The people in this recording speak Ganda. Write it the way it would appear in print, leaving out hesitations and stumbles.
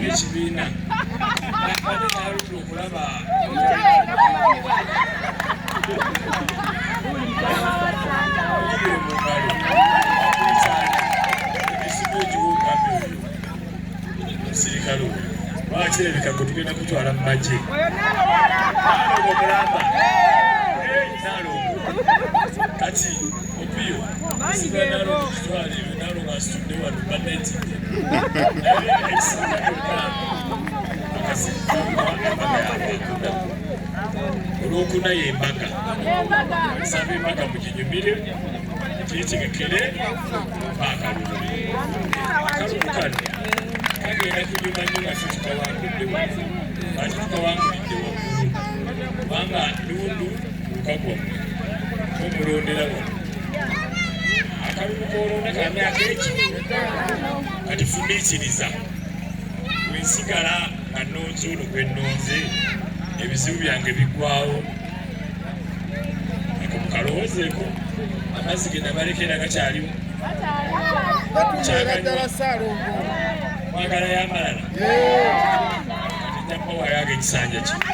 ekibiina ate naludde okulaba esimu egiwukambi oyo omusirikale oyo wakirabika gwe tugenda kutwala mu magye nalongo mulamba nalongo kati opiyo siga nalongo kitwala ebyo nalongo asitudde wano baneti naye ekisinga kyokka olwokuna yembaga saba embaga muginyumire kitegekere akalulu kano kagenda kunyuma nnyo nga ffe tukawanguddewo ate tukawanguliddewo kubanga lundu lukagwamu omulondera wano akalulu koolonda ka myaka eki kati fumiikiriza wensigala nga nnonze olwo gwe nnonze ebizibu byange biggwawo ako mukalowoozeeko amazzi ge nabalekera gakyalimu mwagala y'amalala kati njambawayo ag'ekisanja kino